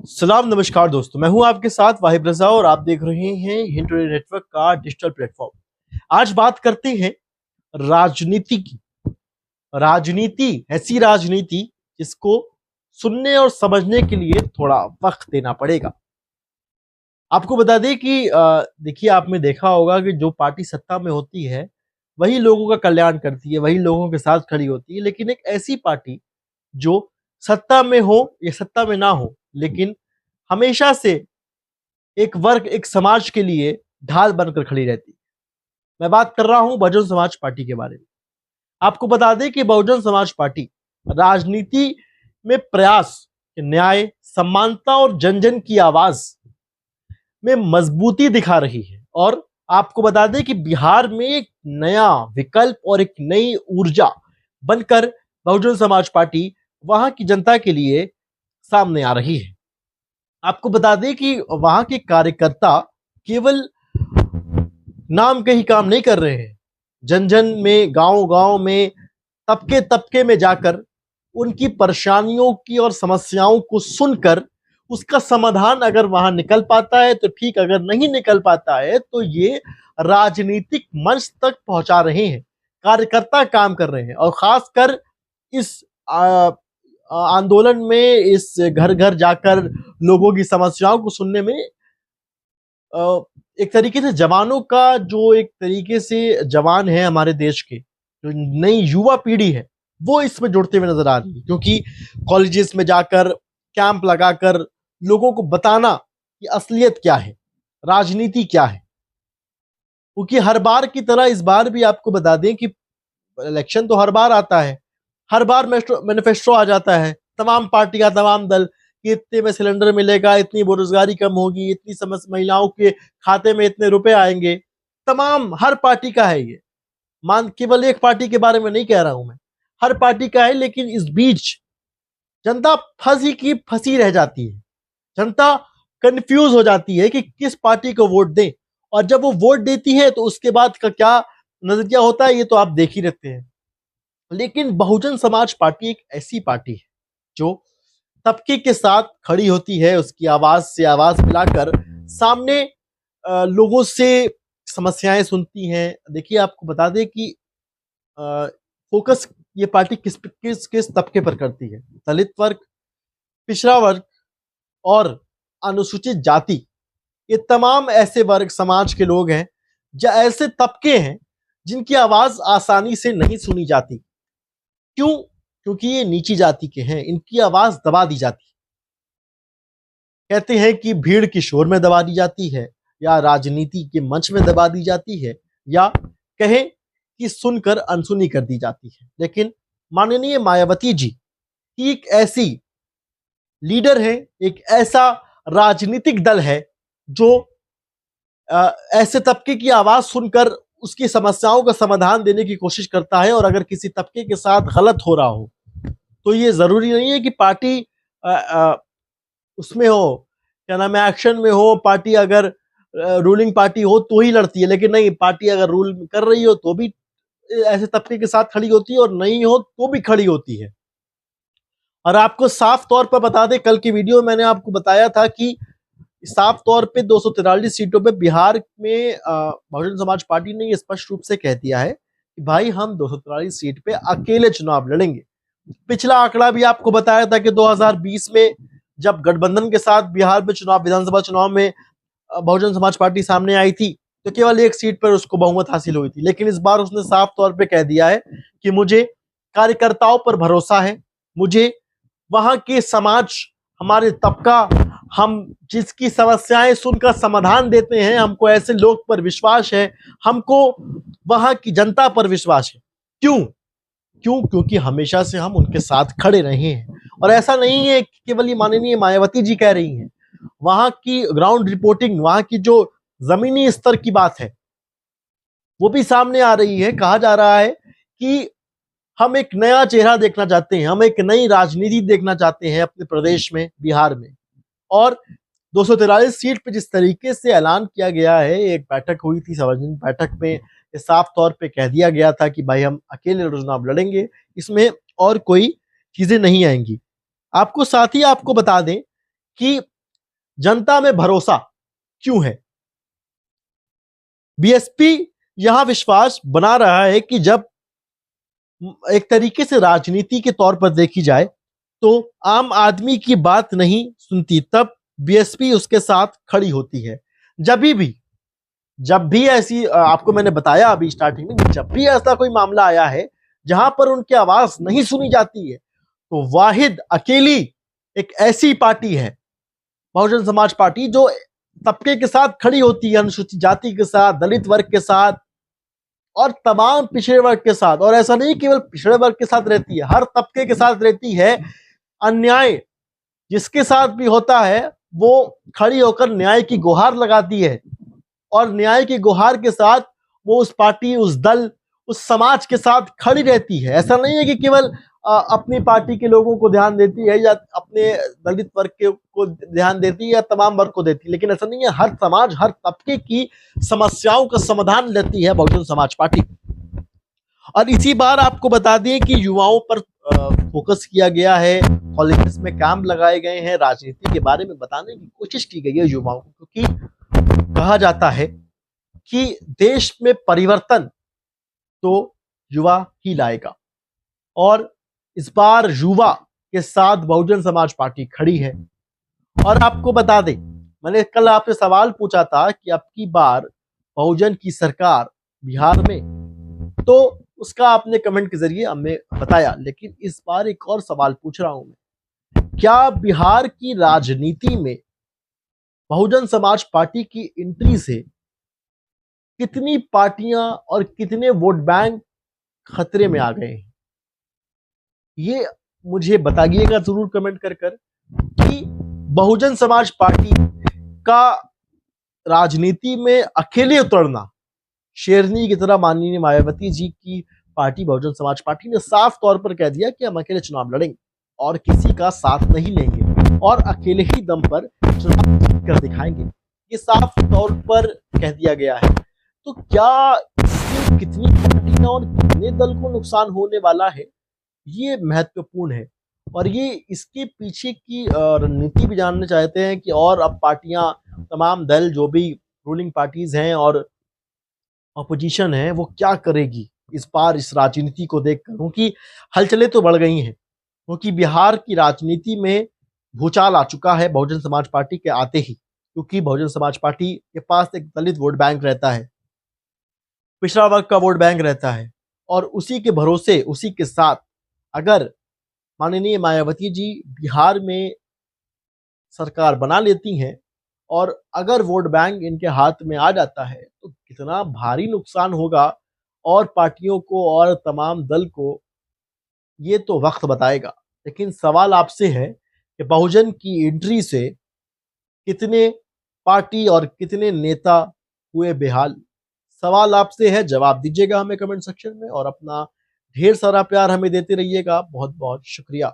सलाम नमस्कार दोस्तों, मैं हूं आपके साथ वाहिब रजा और आप देख रहे हैं हिंद नेटवर्क का डिजिटल प्लेटफॉर्म। आज बात करते हैं राजनीति की। राजनीति ऐसी राजनीति जिसको सुनने और समझने के लिए थोड़ा वक्त देना पड़ेगा। आपको बता दें कि देखिए, आपने देखा होगा कि जो पार्टी सत्ता में होती है वही लोगों का कल्याण करती है, वही लोगों के साथ खड़ी होती है। लेकिन एक ऐसी पार्टी जो सत्ता में हो या सत्ता में ना हो, लेकिन हमेशा से एक वर्ग, एक समाज के लिए ढाल बनकर खड़ी रहती है। मैं बात कर रहा हूं बहुजन समाज पार्टी के बारे में। आपको बता दें कि बहुजन समाज पार्टी राजनीति में प्रयास, न्याय, समानता और जन जन की आवाज में मजबूती दिखा रही है। और आपको बता दें कि बिहार में एक नया विकल्प और एक नई ऊर्जा बनकर बहुजन समाज पार्टी वहां की जनता के लिए सामने आ रही है। आपको बता दें कि वहां के कार्यकर्ता केवल नाम के ही काम नहीं कर रहे हैं। जन जन में, गांव गांव में, तबके तबके में जाकर उनकी परेशानियों की और समस्याओं को सुनकर उसका समाधान अगर वहां निकल पाता है तो ठीक, अगर नहीं निकल पाता है तो ये राजनीतिक मंच तक पहुंचा रहे हैं। कार्यकर्ता काम कर रहे हैं और खासकर इस आंदोलन में, इस घर घर जाकर लोगों की समस्याओं को सुनने में एक तरीके से जवानों का, जो एक तरीके से जवान है हमारे देश के, जो नई युवा पीढ़ी है, वो इसमें जुड़ते हुए नजर आ रही है। क्योंकि कॉलेजेस में जाकर कैंप लगाकर लोगों को बताना कि असलियत क्या है, राजनीति क्या है। क्योंकि हर बार की तरह इस बार भी आपको बता दें कि इलेक्शन तो हर बार आता है, हर बार मैनिफेस्टो आ जाता है, तमाम पार्टियां, तमाम दल कि इतने में सिलेंडर मिलेगा, इतनी बेरोजगारी कम होगी, इतनी समस्या, महिलाओं के खाते में इतने रुपए आएंगे। तमाम हर पार्टी का है ये, केवल एक पार्टी के बारे में नहीं कह रहा हूं मैं, हर पार्टी का है। लेकिन इस बीच जनता फंसी की फंसी रह जाती है। जनता कंफ्यूज हो जाती है कि किस पार्टी को वोट दें, और जब वो वोट देती है तो उसके बाद का क्या नजरिया होता है ये तो आप देख ही रखते हैं। लेकिन बहुजन समाज पार्टी एक ऐसी पार्टी है जो तबके के साथ खड़ी होती है, उसकी आवाज से आवाज मिलाकर सामने लोगों से समस्याएं सुनती हैं। देखिए, आपको बता दें कि फोकस ये पार्टी किस किस किस तबके पर करती है। दलित वर्ग, पिछड़ा वर्ग और अनुसूचित जाति, ये तमाम ऐसे वर्ग समाज के लोग हैं, जो ऐसे तबके हैं जिनकी आवाज आसानी से नहीं सुनी जाती। क्यों? क्योंकि ये नीची जाति के हैं, इनकी आवाज दबा दी जाती है। कहते हैं कि भीड़ की शोर में दबा दी जाती है, या राजनीति के मंच में दबा दी जाती है, या कहें कि सुनकर अनसुनी कर दी जाती है। लेकिन माननीय मायावती जी की एक ऐसी लीडर है, एक ऐसा राजनीतिक दल है जो ऐसे तबके की आवाज सुनकर उसकी समस्याओं का समाधान देने की कोशिश करता है। और अगर किसी तबके के साथ गलत हो रहा हो तो ये जरूरी नहीं है कि पार्टी उसमें हो, क्या नाम है, एक्शन में हो। पार्टी अगर रूलिंग पार्टी हो तो ही लड़ती है, लेकिन नहीं, पार्टी अगर रूल कर रही हो तो भी ऐसे तबके के साथ खड़ी होती है, और नहीं हो तो भी खड़ी होती है। और आपको साफ तौर पर बता दें, कल की वीडियो में मैंने आपको बताया था कि साफ तौर पे 243 सीटों पे बिहार में बहुजन समाज पार्टी ने ये स्पष्ट रूप से कह दिया है कि भाई, हम 243 सीट पे अकेले चुनाव लड़ेंगे। पिछला आंकड़ा भी आपको बताया था कि 2020 में जब गठबंधन के साथ बिहार में चुनाव, विधानसभा चुनाव में बहुजन समाज पार्टी सामने आई थी तो केवल एक सीट पर उसको बहुमत हासिल हुई थी। लेकिन इस बार उसने साफ तौर पे कह दिया है कि मुझे कार्यकर्ताओं पर भरोसा है, मुझे वहां के समाज, हमारे तबका, हम जिसकी समस्याएं सुनकर समाधान देते हैं, हमको ऐसे लोग पर विश्वास है, हमको वहां की जनता पर विश्वास है। क्यों? क्योंकि हमेशा से हम उनके साथ खड़े रहे हैं। और ऐसा नहीं है कि केवल ये माननीय मायावती जी कह रही हैं, वहां की ग्राउंड रिपोर्टिंग, वहां की जो जमीनी स्तर की बात है वो भी सामने आ रही है। कहा जा रहा है कि हम एक नया चेहरा देखना चाहते हैं, हम एक नई राजनीति देखना चाहते हैं अपने प्रदेश में, बिहार में। और 243 सीट पे जिस तरीके से ऐलान किया गया है, एक बैठक हुई थी, सार्वजनिक बैठक में साफ तौर पे कह दिया गया था कि भाई, हम अकेले चुनाव लड़ेंगे, इसमें और कोई चीजें नहीं आएंगी। आपको साथ ही आपको बता दें कि जनता में भरोसा क्यों है? बीएसपी यहां विश्वास बना रहा है कि जब एक तरीके से राजनीति के तौर पर देखी जाए तो आम आदमी की बात नहीं सुनती, तब बीएसपी उसके साथ खड़ी होती है। जब भी ऐसी आपको मैंने बताया अभी स्टार्टिंग में, जब भी ऐसा कोई मामला आया है जहां पर उनकी आवाज नहीं सुनी जाती है, तो वाहिद अकेली एक ऐसी पार्टी है बहुजन समाज पार्टी जो तबके के साथ खड़ी होती है, अनुसूचित जाति के साथ, दलित वर्ग के साथ और तमाम पिछड़े वर्ग के साथ। और ऐसा नहीं केवल पिछड़े वर्ग के साथ रहती है, हर तबके के साथ रहती है। अन्याय जिसके साथ भी होता है वो खड़ी होकर न्याय की गुहार लगाती है और न्याय की गुहार के साथ वो उस पार्टी, उस दल, उस समाज के साथ खड़ी रहती है। ऐसा नहीं है कि केवल अपनी पार्टी के लोगों को ध्यान देती है या अपने दलित वर्ग को ध्यान देती है या तमाम वर्ग को देती है, लेकिन ऐसा नहीं है, हर समाज, हर तबके की समस्याओं का समाधान लेती है बहुजन समाज पार्टी। और इसी बार आपको बता दें कि युवाओं पर फोकस किया गया है, कॉलेजेस में कैंप लगाए गए हैं, राजनीति के बारे में बताने की कोशिश की गई है युवाओं को, क्योंकि कहा जाता है कि देश में परिवर्तन तो युवा ही लाएगा। और इस बार युवा के साथ बहुजन समाज पार्टी खड़ी है। और आपको बता दें, मैंने कल आपसे सवाल पूछा था कि अब की बार बहुजन की सरकार बिहार में, तो उसका आपने कमेंट के जरिए हमें बताया, लेकिन इस बार एक और सवाल पूछ रहा हूं मैं, क्या बिहार की राजनीति में बहुजन समाज पार्टी की एंट्री से कितनी पार्टियां और कितने वोट बैंक खतरे में आ गए हैं? ये मुझे बताइएगा जरूर कमेंट कर कि बहुजन समाज पार्टी का राजनीति में अकेले उतरना, शेरनी की तरह माननीय मायावती जी की पार्टी बहुजन समाज पार्टी ने साफ तौर पर कह दिया कि हम अकेले चुनाव लड़ेंगे और किसी का साथ नहीं लेंगे और अकेले ही दम पर चुनाव जीत कर दिखाएंगे। ये साफ तौर पर कह दिया गया है। तो क्या इससे कितनी पार्टियां और कितने दल को नुकसान होने वाला है, ये महत्वपूर्ण है। और ये इसके पीछे की रणनीति भी जानना चाहते हैं कि और अब पार्टियां, तमाम दल जो भी रूलिंग पार्टीज हैं और अपोजिशन है, वो क्या करेगी इस बार इस राजनीति को देखकर, क्योंकि हलचलें तो बढ़ गई हैं। क्योंकि बिहार की राजनीति में भूचाल आ चुका है बहुजन समाज पार्टी के आते ही, क्योंकि बहुजन समाज पार्टी के पास एक दलित वोट बैंक रहता है, पिछड़ा वर्ग का वोट बैंक रहता है, और उसी के भरोसे, उसी के साथ अगर माननीय मायावती जी बिहार में सरकार बना लेती हैं और अगर वोट बैंक इनके हाथ में आ जाता है तो कितना भारी नुकसान होगा और पार्टियों को और तमाम दल को, ये तो वक्त बताएगा। लेकिन सवाल आपसे है कि बहुजन की एंट्री से कितने पार्टी और कितने नेता हुए बेहाल? सवाल आपसे है, जवाब दीजिएगा हमें कमेंट सेक्शन में और अपना ढेर सारा प्यार हमें देते रहिएगा। बहुत बहुत शुक्रिया।